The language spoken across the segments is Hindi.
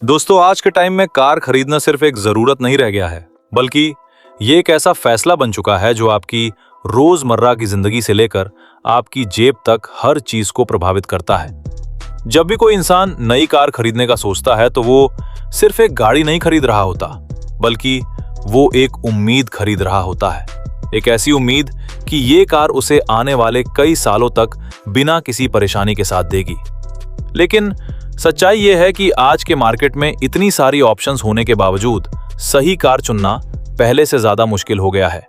दोस्तों, आज के टाइम में कार खरीदना सिर्फ एक जरूरत नहीं रह गया है, बल्कि ये एक ऐसा फैसला बन चुका है जो आपकी रोजमर्रा की जिंदगी से लेकर आपकी जेब तक हर चीज को प्रभावित करता है। जब भी कोई इंसान नई कार खरीदने का सोचता है तो वो सिर्फ एक गाड़ी नहीं खरीद रहा होता, बल्कि वो एक उम्मीद खरीद रहा होता है। एक ऐसी उम्मीद कि ये कार उसे आने वाले कई सालों तक बिना किसी परेशानी के साथ देगी। लेकिन सच्चाई ये है कि आज के मार्केट में इतनी सारी ऑप्शंस होने के बावजूद सही कार चुनना पहले से ज्यादा मुश्किल हो गया है।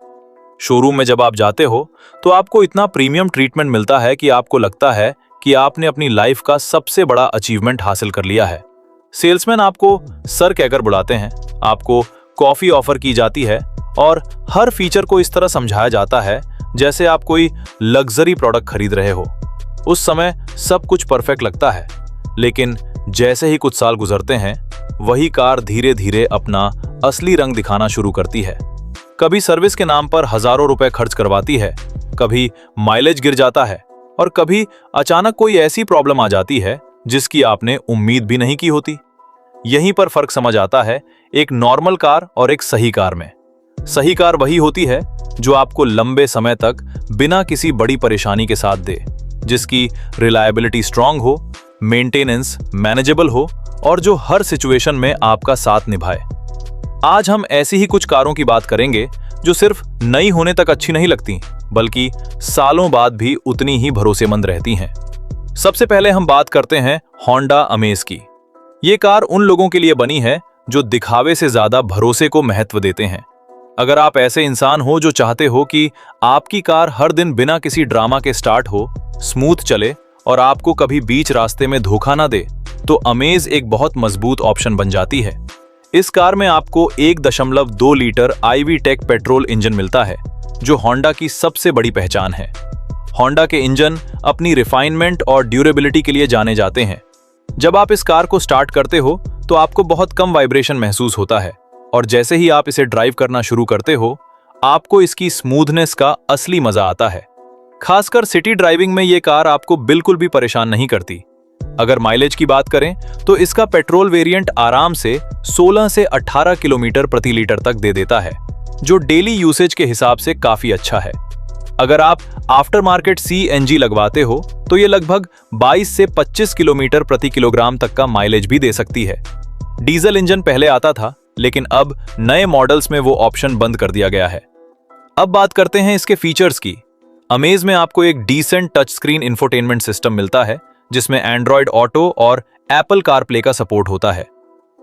शोरूम में जब आप जाते हो तो आपको इतना प्रीमियम ट्रीटमेंट मिलता है कि आपको लगता है कि आपने अपनी लाइफ का सबसे बड़ा अचीवमेंट हासिल कर लिया है। सेल्समैन आपको सर कहकर बुलाते हैं, आपको कॉफी ऑफर की जाती है और हर फीचर को इस तरह समझाया जाता है जैसे आप कोई लग्जरी प्रोडक्ट खरीद रहे हो। उस समय सब कुछ परफेक्ट लगता है, लेकिन जैसे ही कुछ साल गुजरते हैं वही कार धीरे धीरे अपना असली रंग दिखाना शुरू करती है। कभी सर्विस के नाम पर हजारों रुपए खर्च करवाती है, कभी माइलेज गिर जाता है और कभी अचानक कोई ऐसी प्रॉब्लम आ जाती है जिसकी आपने उम्मीद भी नहीं की होती। यहीं पर फर्क समझ आता है एक नॉर्मल कार और एक सही कार में। सही कार वही होती है जो आपको लंबे समय तक बिना किसी बड़ी परेशानी के साथ दे, जिसकी रिलायबिलिटी स्ट्रांग हो, मेंटेनेंस मैनेजेबल हो और जो हर सिचुएशन में आपका साथ निभाए। आज हम ऐसी ही कुछ कारों की बात करेंगे जो सिर्फ नई होने तक अच्छी नहीं लगती, बल्कि सालों बाद भी उतनी ही भरोसेमंद रहती हैं। सबसे पहले हम बात करते हैं होंडा अमेज की। ये कार उन लोगों के लिए बनी है जो दिखावे से ज्यादा भरोसे को महत्व देते हैं। अगर आप ऐसे इंसान हो जो चाहते हो कि आपकी कार हर दिन बिना किसी ड्रामा के स्टार्ट हो, स्मूथ चले और आपको कभी बीच रास्ते में धोखा ना दे, तो अमेज एक बहुत मजबूत ऑप्शन बन जाती है। इस कार में आपको 1.2 लीटर IV-Tech पेट्रोल इंजन मिलता है, जो होंडा की सबसे बड़ी पहचान है। होंडा के इंजन अपनी रिफाइनमेंट और ड्यूरेबिलिटी के लिए जाने जाते हैं। जब आप इस कार को स्टार्ट करते हो तो आपको बहुत कम वाइब्रेशन महसूस होता है, और जैसे ही आप इसे ड्राइव करना शुरू करते हो आपको इसकी स्मूथनेस का असली मजा आता है। खासकर सिटी ड्राइविंग में ये कार आपको बिल्कुल भी परेशान नहीं करती। अगर माइलेज की बात करें तो इसका पेट्रोल वेरिएंट आराम से 16 से 18 किलोमीटर प्रति लीटर तक दे देता है, जो डेली यूसेज के हिसाब से काफी अच्छा है। अगर आप आफ्टर मार्केट CNG लगवाते हो तो ये लगभग 22 से 25 किलोमीटर प्रति किलोग्राम तक का माइलेज भी दे सकती है। डीजल इंजन पहले आता था, लेकिन अब नए मॉडल्स में वो ऑप्शन बंद कर दिया गया है। अब बात करते हैं इसके फीचर्स की। अमेज में आपको एक decent touch screen infotainment system मिलता है, जिसमें एंड्रॉयड ऑटो और एप्पल कारप्ले का सपोर्ट होता है।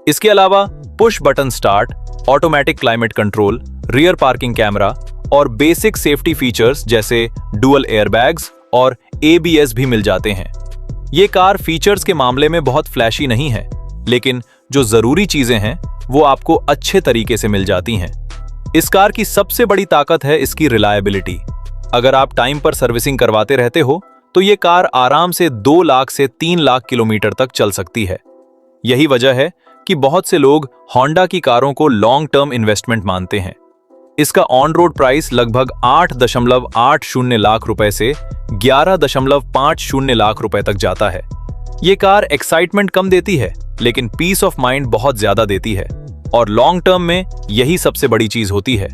इसके अलावा push button start, automatic climate control, rear parking camera और बेसिक सेफ्टी फीचर्स जैसे डुअल एयरबैग्स और ABS भी मिल जाते हैं। ये कार फीचर्स के मामले में बहुत फ्लैशी नहीं है, लेकिन जो जरूरी चीजें हैं वो आपको अच्छे तरीके से मिल जाती हैं। इस कार की सबसे बड़ी ताकत है इसकी रिलायबिलिटी। अगर आप टाइम पर सर्विसिंग करवाते रहते हो तो ये कार आराम से 2 लाख से 3 लाख किलोमीटर तक चल सकती है। यही वजह है कि बहुत से लोग होंडा की कारों को लॉन्ग टर्म इन्वेस्टमेंट मानते हैं। इसका ऑन रोड प्राइस लगभग 8.80 लाख रुपए से 11.50 लाख रुपए तक जाता है। ये कार एक्साइटमेंट कम देती है, लेकिन पीस ऑफ माइंड बहुत ज्यादा देती है, और लॉन्ग टर्म में यही सबसे बड़ी चीज होती है।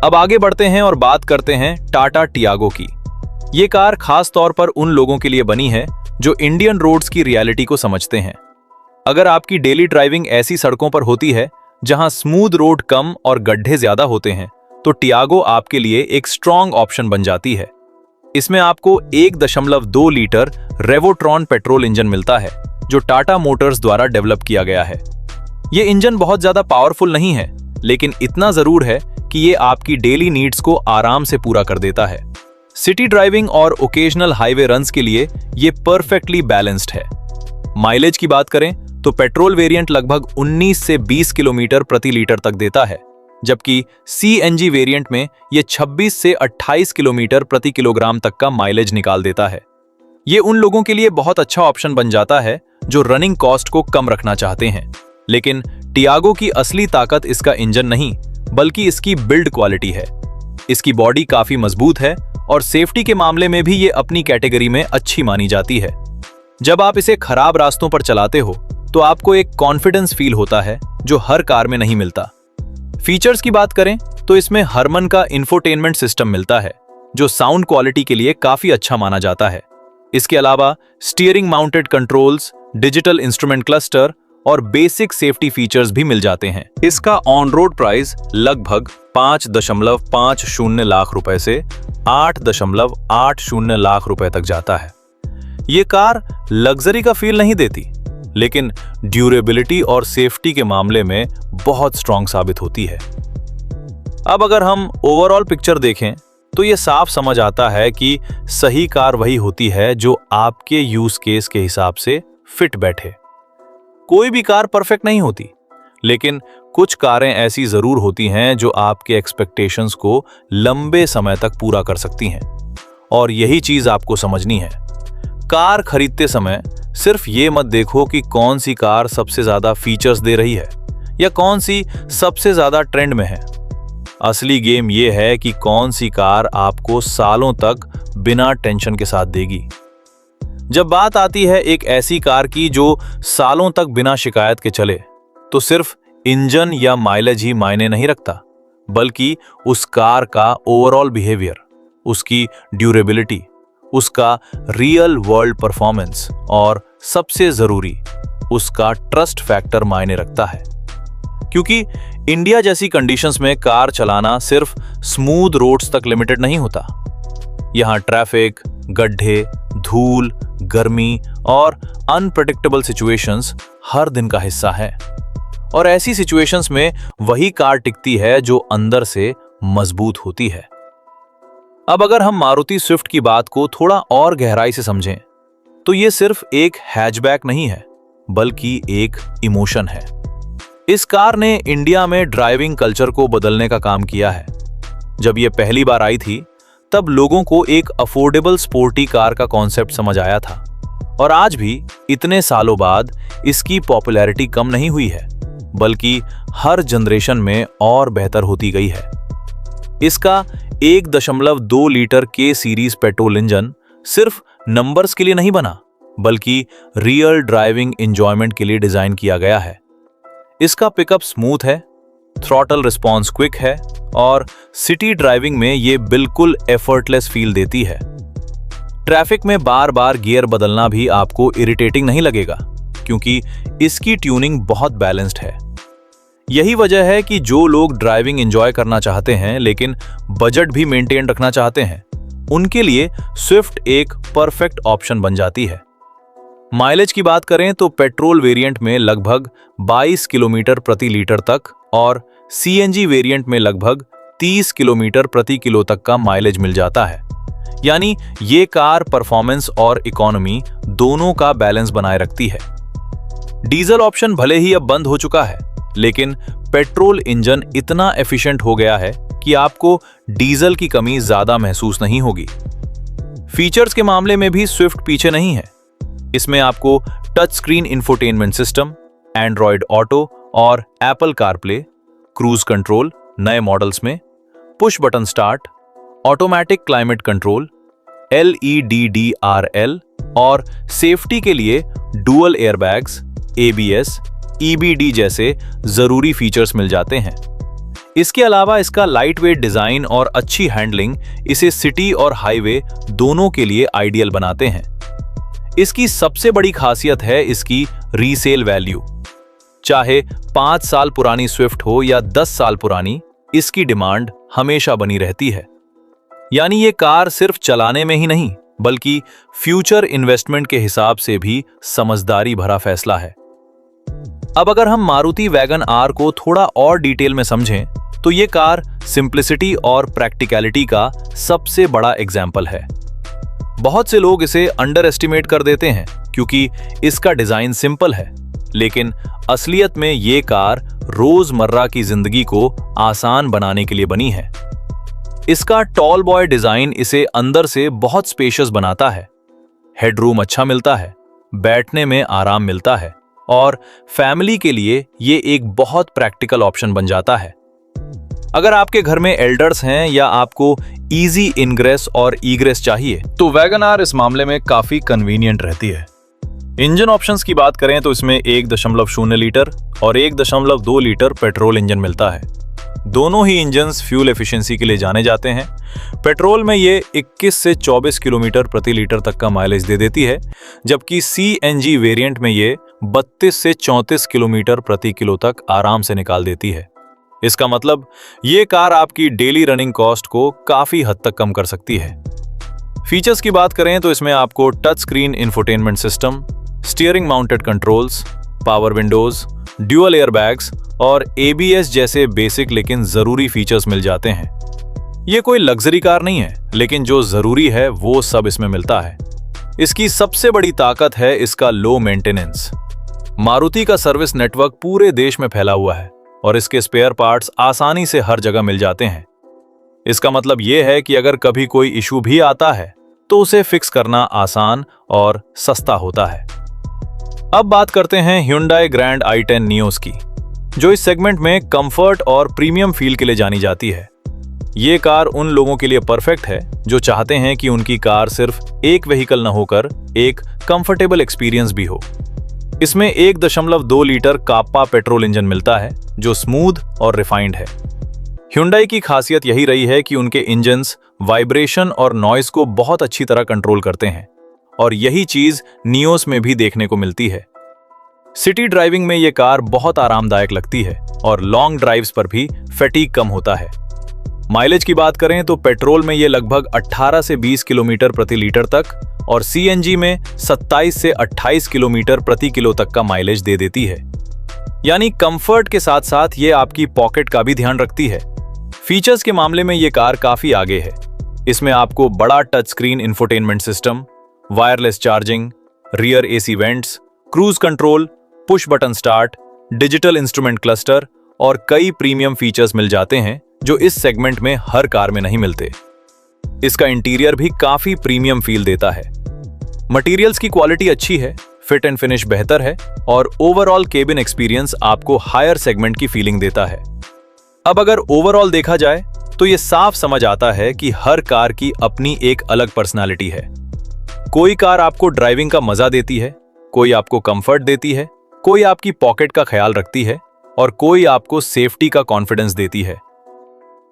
अब आगे बढ़ते हैं और बात करते हैं टाटा टियागो की। ये कार खास तौर पर उन लोगों के लिए बनी है जो इंडियन रोड्स की रियलिटी को समझते हैं। अगर आपकी डेली ड्राइविंग ऐसी सड़कों पर होती है जहां स्मूथ रोड कम और गड्ढे ज्यादा होते हैं, तो टियागो आपके लिए एक स्ट्रॉन्ग ऑप्शन बन जाती है। इसमें आपको 1.2 लीटर रेवोट्रॉन पेट्रोल इंजन मिलता है, जो टाटा मोटर्स द्वारा डेवलप किया गया है। ये इंजन बहुत ज्यादा पावरफुल नहीं है, लेकिन इतना जरूर है कि ये आपकी डेली नीड्स को आराम से पूरा कर देता है। सिटी ड्राइविंग और ओकेजनल हाईवे रन्स के लिए ये परफेक्टली बैलेंस्ड है। माइलेज की बात करें तो पेट्रोल वेरिएंट लगभग 19 से 20 किलोमीटर प्रति लीटर तक देता है, जबकि CNG वेरिएंट में ये 26 से 28 किलोमीटर प्रति किलोग्राम तक का माइलेज निकाल देता है। ये उन लोगों के लिए बहुत अच्छा ऑप्शन बन जाता है जो रनिंग कॉस्ट को कम रखना चाहते हैं। लेकिन टियागो की असली ताकत इसका इंजन नहीं, बल्कि इसकी बिल्ड क्वालिटी है। इसकी बॉडी काफी मजबूत है और सेफ्टी के मामले में भी ये अपनी कैटेगरी में अच्छी मानी जाती है। जब आप इसे खराब रास्तों पर चलाते हो तो आपको एक कॉन्फिडेंस फील होता है जो हर कार में नहीं मिलता। फीचर्स की बात करें तो इसमें हरमन का इंफोटेनमेंट सिस्टम मिलता है जो साउंड क्वालिटी के लिए काफी अच्छा माना जाता है। इसके अलावा steering mounted controls, digital instrument cluster और बेसिक सेफ्टी फीचर्स भी मिल जाते हैं। इसका ऑन रोड प्राइस लगभग 5.50 लाख रुपए से 8.80 लाख रुपए तक जाता है। ये कार लग्जरी का फील नहीं देती, लेकिन ड्यूरेबिलिटी और सेफ्टी के मामले में बहुत स्ट्रॉन्ग साबित होती है। अब अगर हम ओवरऑल पिक्चर देखें तो ये साफ समझ आता है कि सही कार वही होती है जो आपके यूज केस के हिसाब से फिट बैठे। कोई भी कार परफेक्ट नहीं होती, लेकिन कुछ कारें ऐसी जरूर होती हैं जो आपके एक्सपेक्टेशंस को लंबे समय तक पूरा कर सकती हैं। और यही चीज आपको समझनी है। कार खरीदते समय सिर्फ ये मत देखो कि कौन सी कार सबसे ज्यादा फीचर्स दे रही है या कौन सी सबसे ज्यादा ट्रेंड में है। असली गेम ये है कि कौन सी कार आपको सालों तक बिना टेंशन के साथ देगी। जब बात आती है एक ऐसी कार की जो सालों तक बिना शिकायत के चले, तो सिर्फ इंजन या माइलेज ही मायने नहीं रखता, बल्कि उस कार का ओवरऑल बिहेवियर, उसकी ड्यूरेबिलिटी, उसका रियल वर्ल्ड परफॉर्मेंस और सबसे जरूरी उसका ट्रस्ट फैक्टर मायने रखता है। क्योंकि इंडिया जैसी कंडीशंस में कार चलाना सिर्फ स्मूथ रोड्स तक लिमिटेड नहीं होता। यहाँ ट्रैफिक, गड्ढे, धूल, गर्मी और अनप्रेडिक्टेबल सिचुएशंस हर दिन का हिस्सा है। और ऐसी सिचुएशंस में वही कार टिकती है जो अंदर से मजबूत होती है। अब अगर हम मारुति स्विफ्ट की बात को थोड़ा और गहराई से समझें, तो ये सिर्फ एक हैचबैक नहीं है, बल्कि एक इमोशन है। इस कार ने इंडिया में ड्राइविंग कल्चर को बदलने का काम किया है। जब ये पहली बार आई थी, तब लोगों को एक अफोर्डेबल स्पोर्टी कार का कॉन्सेप्ट समझ आया था। और आज भी इतने सालों बाद इसकी पॉपुलैरिटी कम नहीं हुई है, बल्कि हर जनरेशन में और बेहतर होती गई है। इसका 1.2 लीटर के सीरीज पेट्रोल इंजन सिर्फ नंबर्स के लिए नहीं बना, बल्कि रियल ड्राइविंग एंजॉयमेंट के लिए डिजाइन किया गया है। इसका पिकअप स्मूथ है, थ्रॉटल रिस्पॉन्स क्विक है और सिटी ड्राइविंग में ये बिल्कुल एफर्टलेस फील देती है। ट्रैफिक में बार बार गियर बदलना भी आपको इरिटेटिंग नहीं लगेगा, क्योंकि इसकी ट्यूनिंग बहुत बैलेंस्ड है। यही वजह है कि जो लोग ड्राइविंग एंजॉय करना चाहते हैं लेकिन बजट भी मेंटेन रखना चाहते हैं, उनके लिए स्विफ्ट एक परफेक्ट ऑप्शन बन जाती है। माइलेज की बात करें तो पेट्रोल वेरिएंट में लगभग 22 किलोमीटर प्रति लीटर तक और सीएनजी वेरिएंट में लगभग 30 किलोमीटर प्रति किलो तक का माइलेज मिल जाता है। यानी ये कार परफॉर्मेंस और इकोनॉमी दोनों का बैलेंस बनाए रखती है। डीजल ऑप्शन भले ही अब बंद हो चुका है, लेकिन पेट्रोल इंजन इतना एफिशिएंट हो गया है कि आपको डीजल की कमी ज्यादा महसूस नहीं होगी। फीचर्स के मामले में भी स्विफ्ट पीछे नहीं है। इसमें आपको touch screen infotainment system, Android auto और एप्पल कारप्ले, क्रूज कंट्रोल नए मॉडल्स में, push button start, automatic climate control, LEDDRL और सेफ्टी के लिए डुअल एयरबैग्स, ABS, EBD जैसे जरूरी फीचर्स मिल जाते हैं। इसके अलावा इसका लाइट वेट डिजाइन और अच्छी हैंडलिंग इसे सिटी और हाईवे दोनों के लिए आइडियल बनाते हैं। इसकी सबसे बड़ी खासियत है इसकी रीसेल वैल्यू। चाहे 5 साल पुरानी स्विफ्ट हो या 10 साल पुरानी, इसकी डिमांड हमेशा बनी रहती है। यानी ये कार सिर्फ चलाने में ही नहीं, बल्कि फ्यूचर इन्वेस्टमेंट के हिसाब से भी समझदारी भरा फैसला है। अब अगर हम मारुति वैगन आर को थोड़ा और डिटेल में समझें, तो ये कार सिंप्लिसिटी और प्रैक्टिकलिटी का सबसे बड़ा एग्जाम्पल है। बहुत से लोग इसे अंडर एस्टिमेट कर देते हैं क्योंकि इसका डिजाइन सिंपल है, लेकिन असलियत में ये कार रोजमर्रा की जिंदगी को आसान बनाने के लिए बनी है। इसका टॉल बॉय डिजाइन इसे अंदर से बहुत स्पेशियस बनाता है। हेडरूम अच्छा मिलता है, बैठने में आराम मिलता है और फैमिली के लिए ये एक बहुत प्रैक्टिकल ऑप्शन बन जाता है। अगर आपके घर में एल्डर्स हैं या आपको इजी इनग्रेस और ईग्रेस चाहिए, तो वैगन आर इस मामले में काफी कन्वीनियंट रहती है। इंजन ऑप्शंस की बात करें तो इसमें 1.0 लीटर और 1.2 लीटर पेट्रोल इंजन मिलता है। दोनों ही इंजन्स फ्यूल एफिशिएंसी के लिए जाने जाते हैं। पेट्रोल में ये 21 से 24 किलोमीटर प्रति लीटर तक का माइलेज दे देती है, जबकि CNG वेरिएंट में ये 32 से 34 किलोमीटर प्रति किलो तक आराम से निकाल देती है। इसका मतलब ये कार आपकी डेली रनिंग कॉस्ट को काफी हद तक कम कर सकती है। फीचर्स की बात करें तो इसमें आपको touch screen infotainment system, steering mounted controls, power Windows, dual airbags और ABS जैसे बेसिक लेकिन जरूरी फीचर्स मिल जाते हैं। ये कोई लग्जरी कार नहीं है, लेकिन जो जरूरी है वो सब इसमें मिलता है। इसकी सबसे बड़ी ताकत है इसका लो मेंटेनेंस। मारुति का सर्विस नेटवर्क पूरे देश में फैला हुआ है और इसके स्पेयर पार्ट्स आसानी से हर जगह मिल जाते हैं। इसका मतलब ये है कि अगर कभी कोई इशू भी आता है तो उसे फिक्स करना आसान और सस्ता होता है। अब बात करते हैं Hyundai Grand i10 Nios की, जो इस सेगमेंट में कंफर्ट और प्रीमियम फील के लिए जानी जाती है। ये कार उन लोगों के लिए परफेक्ट है जो चाहते हैं कि उनकी कार सिर्फ एक व्हीकल न होकर एक कंफर्टेबल एक्सपीरियंस भी हो। इसमें 1.2 लीटर काप्पा पेट्रोल इंजन मिलता है जो स्मूथ और रिफाइंड है। Hyundai की खासियत यही रही है कि उनके इंजन्स वाइब्रेशन और नॉइस को बहुत अच्छी तरह कंट्रोल करते हैं और यही चीज नियोस में भी देखने को मिलती है। सिटी ड्राइविंग में ये कार बहुत आरामदायक लगती है और लॉन्ग ड्राइव्स पर भी फैटीग कम होता है। माइलेज की बात करें तो पेट्रोल में ये लगभग 18 से 20 किलोमीटर प्रति लीटर तक और CNG में 27 से 28 किलोमीटर प्रति किलो तक का माइलेज दे देती है। यानी कंफर्ट के साथ साथ ये आपकी पॉकेट का भी ध्यान रखती है। फीचर्स के मामले में ये कार काफी आगे है। इसमें आपको बड़ा touch screen infotainment system, wireless charging, rear AC vents, cruise control, push button start, digital instrument cluster और कई प्रीमियम फीचर्स मिल जाते हैं जो इस सेगमेंट में हर कार में नहीं मिलते। इसका इंटीरियर भी काफी प्रीमियम फील देता है। मटेरियल्स की क्वालिटी अच्छी है, फिट एंड फिनिश बेहतर है और ओवरऑल केबिन एक्सपीरियंस आपको हायर सेगमेंट की फीलिंग देता है। अब अगर ओवरऑल देखा जाए तो ये साफ समझ आता है कि हर कार की अपनी एक अलग पर्सनालिटी है। कोई कार आपको ड्राइविंग का मजा देती है, कोई आपको कंफर्ट देती है, कोई आपकी पॉकेट का ख्याल रखती है और कोई आपको सेफ्टी का कॉन्फिडेंस देती है।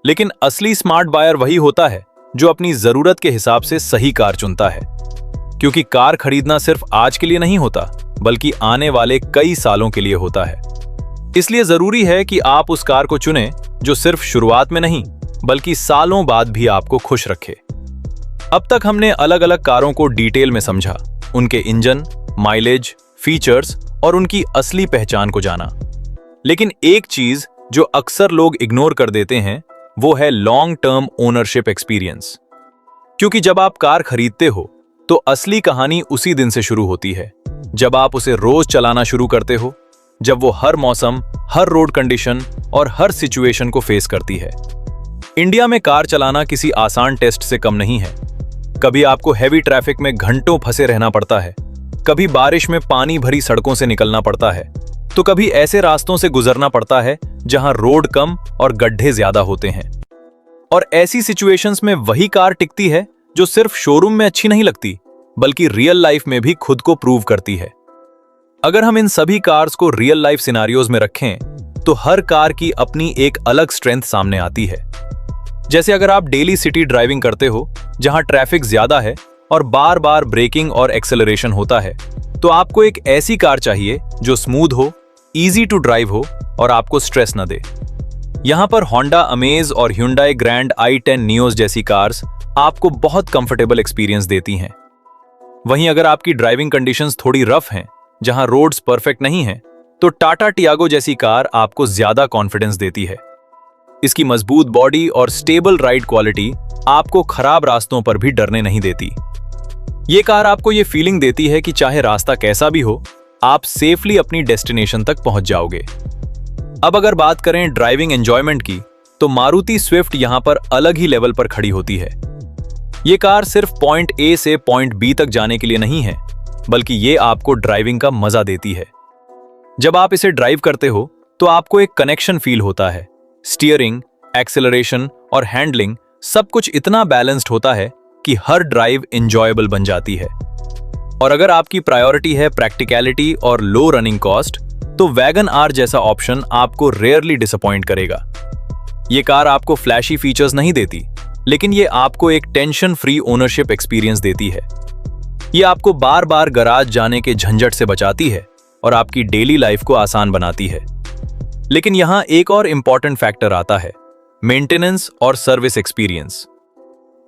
लेकिन असली स्मार्ट बायर वही होता है जो अपनी जरूरत के हिसाब से सही कार चुनता है, क्योंकि कार खरीदना सिर्फ आज के लिए नहीं होता बल्कि आने वाले कई सालों के लिए होता है। इसलिए जरूरी है कि आप उस कार को चुनें जो सिर्फ शुरुआत में नहीं बल्कि सालों बाद भी आपको खुश रखे। अब तक हमने अलग अलग कारों को डिटेल में समझा, उनके इंजन, माइलेज, फीचर्स और उनकी असली पहचान को जाना। लेकिन एक चीज जो अक्सर लोग इग्नोर कर देते हैं वो है लॉन्ग टर्म ओनरशिप एक्सपीरियंस। क्योंकि जब आप कार खरीदते हो तो असली कहानी उसी दिन से शुरू होती है जब आप उसे रोज चलाना शुरू करते हो, जब वो हर मौसम, हर रोड कंडीशन और हर सिचुएशन को फेस करती है। इंडिया में कार चलाना किसी आसान टेस्ट से कम नहीं है। कभी आपको हैवी ट्रैफिक में घंटों फंसे रहना पड़ता है, कभी बारिश में पानी भरी सड़कों से निकलना पड़ता है, तो कभी ऐसे रास्तों से गुजरना पड़ता है जहां रोड कम और गड्ढे ज्यादा होते हैं। और ऐसी सिचुएशंस में वही कार टिकती है जो सिर्फ शोरूम में अच्छी नहीं लगती बल्कि रियल लाइफ में भी खुद को प्रूव करती है। अगर हम इन सभी कार्स को रियल लाइफ सिनारियोज में रखें तो हर कार की अपनी एक अलग स्ट्रेंथ सामने आती है। जैसे अगर आप डेली सिटी ड्राइविंग करते हो जहां ट्रैफिक ज्यादा है और बार बार ब्रेकिंग और एक्सेलरेशन होता है, तो आपको एक ऐसी कार चाहिए जो स्मूथ हो, इजी टू ड्राइव हो और आपको स्ट्रेस न दे। यहां पर होंडा अमेज और Hyundai Grand i10 Nios जैसी कार्स आपको बहुत कंफर्टेबल एक्सपीरियंस देती हैं। वहीं अगर आपकी ड्राइविंग कंडीशंस थोड़ी रफ हैं, जहां रोड्स परफेक्ट नहीं हैं, तो टाटा टियागो जैसी कार आपको ज्यादा कॉन्फिडेंस देती है। इसकी मजबूत बॉडी और स्टेबल राइड क्वालिटी आपको खराब रास्तों पर भी डरने नहीं देती। ये कार आपको ये फीलिंग देती है कि चाहे रास्ता कैसा भी हो, आप सेफली अपनी डेस्टिनेशन तक पहुंच जाओगे। अब अगर बात करें ड्राइविंग एंजॉयमेंट की, तो मारुति स्विफ्ट यहां पर अलग ही लेवल पर खड़ी होती है। ये कार सिर्फ पॉइंट A से पॉइंट B तक जाने के लिए नहीं है, बल्कि ये आपको ड्राइविंग का मजा देती है। जब आप इसे ड्राइव करते हो तो आपको एक कनेक्शन फील होता है। स्टीयरिंग, एक्सेलरेशन और हैंडलिंग सब कुछ इतना बैलेंस्ड होता है कि हर ड्राइव एंजॉयबल बन जाती है। और अगर आपकी प्रायोरिटी है प्रैक्टिकलिटी और लो रनिंग कॉस्ट, तो वैगन आर जैसा ऑप्शन आपको रेयरली डिसअपॉइंट करेगा। ये कार आपको फ्लैशी फीचर्स नहीं देती, लेकिन ये आपको एक टेंशन फ्री ओनरशिप एक्सपीरियंस देती है। ये आपको बार बार गराज जाने के झंझट से बचाती है और आपकी डेली लाइफ को आसान बनाती है। लेकिन यहाँ एक और इंपॉर्टेंट फैक्टर आता है, मेंटेनेंस और सर्विस एक्सपीरियंस।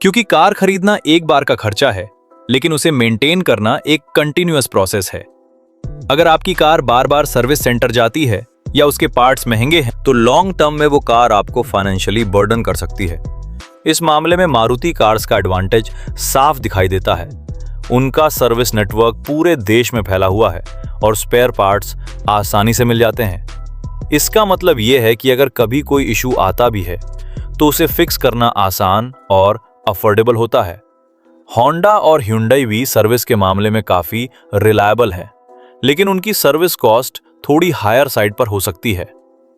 क्योंकि कार खरीदना एक बार का खर्चा है, लेकिन उसे मेंटेन करना एक कंटिन्यूअस प्रोसेस है। अगर आपकी कार बार बार सर्विस सेंटर जाती है या उसके पार्ट्स महंगे हैं, तो लॉन्ग टर्म में वो कार आपको फाइनेंशियली बर्डन कर सकती है। इस मामले में मारुति कार्स का एडवांटेज साफ दिखाई देता है। उनका सर्विस नेटवर्क पूरे देश में फैला हुआ है और स्पेयर पार्ट्स आसानी से मिल जाते हैं। इसका मतलब यह है कि अगर कभी कोई इशू आता भी है, तो उसे फिक्स करना आसान और अफोर्डेबल होता है। होंडा और ह्युंडई भी सर्विस के मामले में काफी रिलायबल है, लेकिन उनकी सर्विस कॉस्ट थोड़ी हायर साइड पर हो सकती है।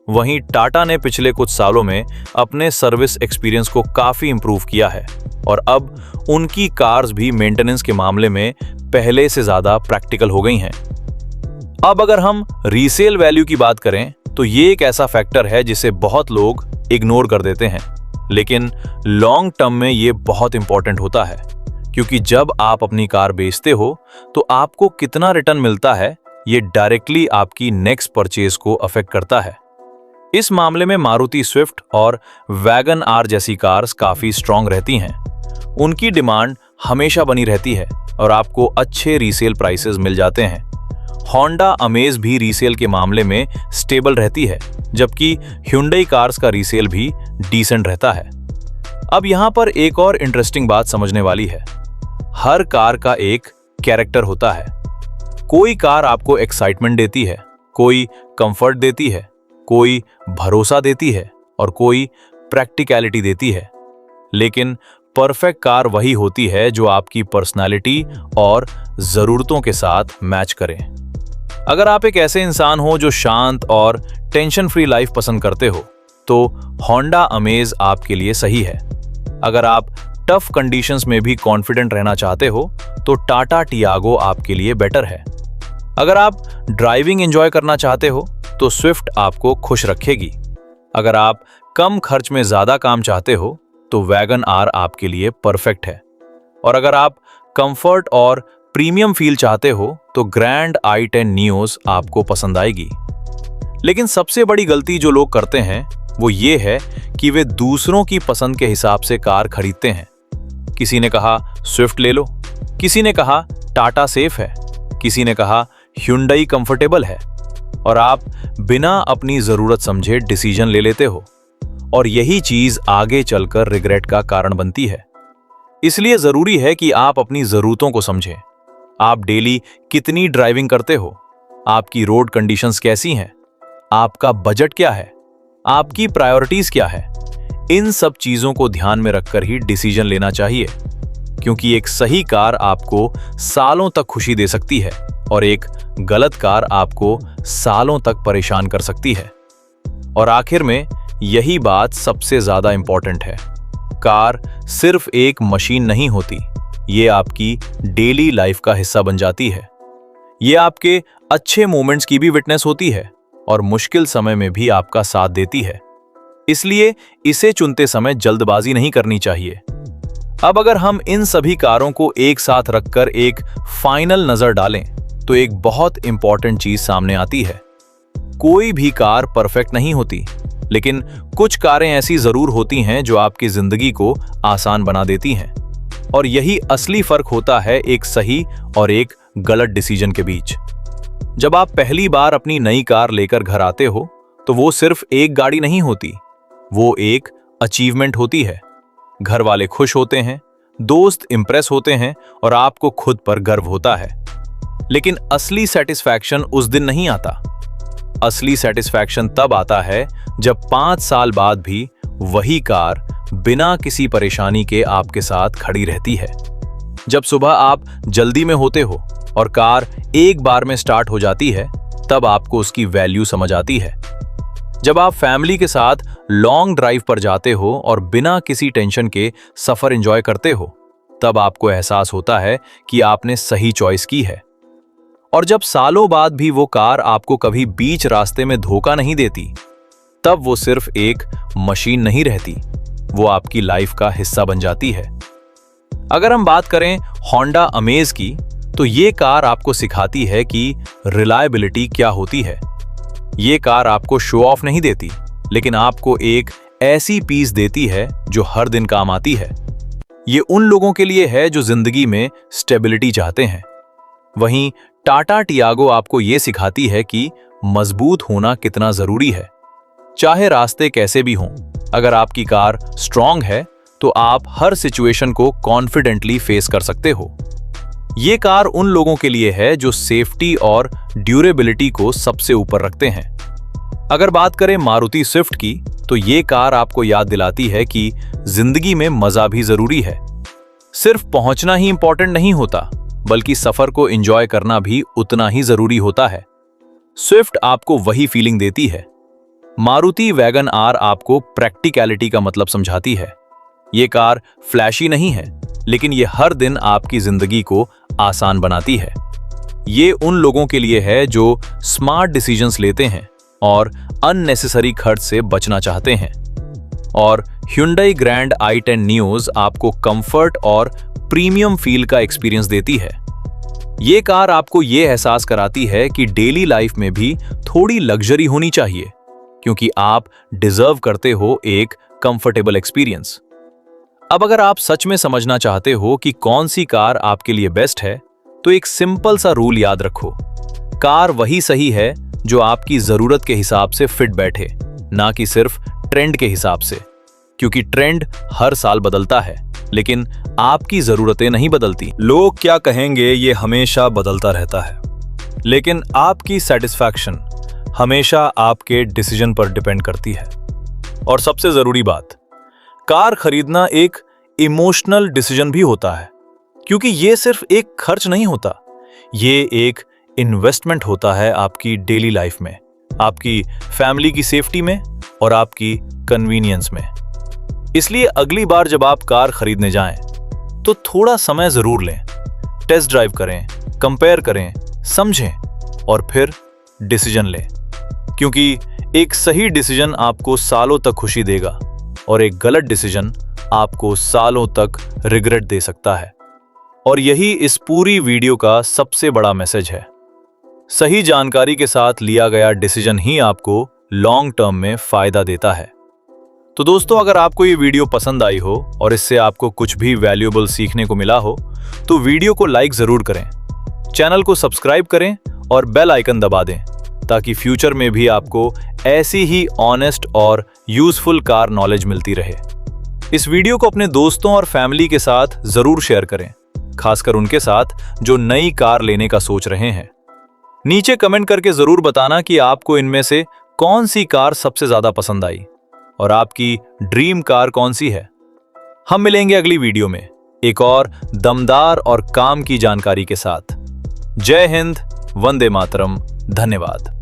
वहीं टाटा ने पिछले कुछ सालों में अपने सर्विस एक्सपीरियंस को काफी इंप्रूव किया है और अब उनकी कार्स भी मेंटेनेंस के मामले में पहले से ज्यादा प्रैक्टिकल हो गई हैं। अब अगर हम रीसेल वैल्यू की बात करें, तो ये एक ऐसा फैक्टर है जिसे बहुत लोग इग्नोर कर देते हैं, लेकिन लॉन्ग टर्म में ये बहुत इंपॉर्टेंट होता है। क्योंकि जब आप अपनी कार बेचते हो, तो आपको कितना रिटर्न मिलता है, ये डायरेक्टली आपकी नेक्स्ट परचेज को अफेक्ट करता है। इस मामले में मारुति स्विफ्ट और वैगन आर जैसी कार्स काफी स्ट्रांग रहती हैं। उनकी डिमांड हमेशा बनी रहती है और आपको अच्छे रीसेल प्राइसेस मिल जाते हैं। होंडा अमेज भी रीसेल के मामले में स्टेबल रहती है, जबकि ह्युंडई कार्स का रीसेल भी डिसेंट रहता है। अब यहां पर एक और इंटरेस्टिंग बात समझने वाली है। हर कार का एक कैरेक्टर होता है। कोई कार आपको एक्साइटमेंट देती है, कोई कंफर्ट देती है, कोई भरोसा देती है और कोई प्रैक्टिकलिटी देती है। लेकिन परफेक्ट कार वही होती है जो आपकी पर्सनालिटी और जरूरतों के साथ मैच करे। अगर आप एक ऐसे इंसान हो जो शांत और टेंशन फ्री लाइफ पसंद करते हो, तो होंडा अमेज आपके लिए सही है। अगर आप टफ कंडीशंस में भी कॉन्फिडेंट रहना चाहते हो, तो टाटा टियागो आपके लिए बेटर है। अगर आप ड्राइविंग एंजॉय करना चाहते हो, तो स्विफ्ट आपको खुश रखेगी। अगर आप कम खर्च में ज्यादा काम चाहते हो, तो वैगन आर आपके लिए परफेक्ट है। और अगर आप कंफर्ट और प्रीमियम फील चाहते हो, तो ग्रैंड i10 नियोस आपको पसंद आएगी। लेकिन सबसे बड़ी गलती जो लोग करते हैं, वो ये है कि वे दूसरों की पसंद के हिसाब से कार खरीदते हैं। किसी ने कहा स्विफ्ट ले लो, किसी ने कहा टाटा सेफ है, किसी ने कहा ह्युंडई कंफर्टेबल है, और आप बिना अपनी जरूरत समझे डिसीजन ले लेते हो। और यही चीज आगे चलकर रिग्रेट का कारण बनती है। इसलिए जरूरी है कि आप अपनी जरूरतों को समझें। आप डेली कितनी ड्राइविंग करते हो, आपकी रोड कंडीशंस कैसी हैं, आपका बजट क्या है, आपकी प्रायोरिटीज क्या है। इन सब चीजों को ध्यान में रखकर ही डिसीजन लेना चाहिए, क्योंकि एक सही कार आपको सालों तक खुशी दे सकती है और एक गलत कार आपको सालों तक परेशान कर सकती है। और आखिर में यही बात सबसे ज्यादा इंपॉर्टेंट है, कार सिर्फ एक मशीन नहीं होती, ये आपकी डेली लाइफ का हिस्सा बन जाती है। ये आपके अच्छे मोमेंट्स की भी विटनेस होती है और मुश्किल समय में भी आपका साथ देती है। इसलिए इसे चुनते समय जल्दबाजी नहीं करनी चाहिए। अब अगर हम इन सभी कारों को एक साथ रखकर एक फाइनल नजर डालें, तो एक बहुत इंपॉर्टेंट चीज सामने आती है। कोई भी कार परफेक्ट नहीं होती, लेकिन कुछ कारें ऐसी जरूर होती हैं जो आपकी जिंदगी को आसान बना देती हैं। और यही असली फर्क होता है एक सही और एक गलत डिसीजन के बीच। जब आप पहली बार अपनी नई कार लेकर घर आते हो, तो वो सिर्फ एक गाड़ी नहीं होती, वो एक अचीवमेंट होती है। घर वाले खुश होते हैं, दोस्त इंप्रेस होते हैं और आपको खुद पर गर्व होता है। लेकिन असली सेटिस्फैक्शन उस दिन नहीं आता। असली सेटिस्फैक्शन तब आता है जब 5 साल बाद भी वही कार बिना किसी परेशानी के आपके साथ खड़ी रहती है। जब सुबह आप जल्दी में होते हो और कार एक बार में स्टार्ट हो जाती है, तब आपको उसकी वैल्यू समझ आती है। जब आप फैमिली के साथ लॉन्ग ड्राइव पर जाते हो और बिना किसी टेंशन के सफर एंजॉय करते हो, तब आपको एहसास होता है कि आपने सही चॉइस की है। और जब सालों बाद भी वो कार आपको कभी बीच रास्ते में धोखा नहीं देती, तब वो सिर्फ एक मशीन नहीं रहती, वो आपकी लाइफ का हिस्सा बन जाती है। अगर हम बात करें होंडा अमेज की, तो ये कार आपको सिखाती है कि रिलायबिलिटी क्या होती है। ये कार आपको शो ऑफ नहीं देती, लेकिन आपको एक ऐसी पीस देती है जो हर दिन काम आती है। ये उन लोगों के लिए है जो जिंदगी में स्टेबिलिटी चाहते हैं। वहीं टाटा टियागो आपको ये सिखाती है कि मजबूत होना कितना जरूरी है। चाहे रास्ते कैसे भी हों, अगर आपकी कार स्ट्रांग है तो आप हर सिचुएशन को कॉन्फिडेंटली फेस कर सकते हो। ये कार उन लोगों के लिए है जो सेफ्टी और ड्यूरेबिलिटी को सबसे ऊपर रखते हैं। अगर बात करें मारुति स्विफ्ट की, तो ये कार आपको याद दिलाती है कि जिंदगी में मजा भी जरूरी है। सिर्फ पहुंचना ही इंपॉर्टेंट नहीं होता, बल्कि सफर को एंजॉय करना भी उतना ही जरूरी होता है। स्विफ्ट आपको वही फीलिंग देती है। मारुति वैगन आर आपको प्रैक्टिकलिटी का मतलब समझाती है। ये कार फ्लैशी नहीं है, लेकिन ये हर दिन आपकी जिंदगी को आसान बनाती है। ये उन लोगों के लिए है जो स्मार्ट डिसीजंस लेते हैं और अननेसेसरी खर्च से बचना चाहते हैं। और Hyundai ग्रैंड i10 न्यूज आपको कंफर्ट और प्रीमियम फील का एक्सपीरियंस देती है। ये कार आपको ये एहसास कराती है कि डेली लाइफ में भी थोड़ी लग्जरी होनी चाहिए, क्योंकि आप डिजर्व करते हो एक कंफर्टेबल एक्सपीरियंस। अब अगर आप सच में समझना चाहते हो कि कौन सी कार आपके लिए बेस्ट है, तो एक सिंपल सा रूल याद रखो। कार वही सही है जो आपकी जरूरत के हिसाब से फिट बैठे, ना कि सिर्फ ट्रेंड के हिसाब से, क्योंकि ट्रेंड हर साल बदलता है, लेकिन आपकी जरूरतें नहीं बदलती। लोग क्या कहेंगे ये हमेशा बदलता रहता है, लेकिन आपकी सेटिस्फैक्शन हमेशा आपके डिसीजन पर डिपेंड करती है। और सबसे जरूरी बात, कार खरीदना एक इमोशनल डिसीजन भी होता है, क्योंकि ये सिर्फ एक खर्च नहीं होता, ये एक इन्वेस्टमेंट होता है आपकी डेली लाइफ में, आपकी फैमिली की सेफ्टी में और आपकी कन्वीनियंस में। इसलिए अगली बार जब आप कार खरीदने जाएं, तो थोड़ा समय जरूर लें, टेस्ट ड्राइव करें, कंपेयर करें, समझें और फिर डिसीजन लें, क्योंकि एक सही डिसीजन आपको सालों तक खुशी देगा और एक गलत डिसीजन आपको सालों तक रिग्रेट दे सकता है। और यही इस पूरी वीडियो का सबसे बड़ा मैसेज है। सही जानकारी के साथ लिया गया डिसीजन ही आपको लॉन्ग टर्म में फायदा देता है। तो दोस्तों, अगर आपको ये वीडियो पसंद आई हो और इससे आपको कुछ भी वैल्यूएबल सीखने को मिला हो, तो वीडियो को लाइक जरूर करें, चैनल को सब्सक्राइब करें और बेल आइकन दबा दें, ताकि फ्यूचर में भी आपको ऐसी ही ऑनेस्ट और यूजफुल कार नॉलेज मिलती रहे। इस वीडियो को अपने दोस्तों और फैमिली के साथ जरूर शेयर करें, खासकर उनके साथ जो नई कार लेने का सोच रहे हैं। नीचे कमेंट करके जरूर बताना कि आपको इनमें से कौन सी कार सबसे ज्यादा पसंद आई और आपकी ड्रीम कार कौन सी है। हम मिलेंगे अगली वीडियो में एक और दमदार और काम की जानकारी के साथ। जय हिंद, वंदे मातरम, धन्यवाद।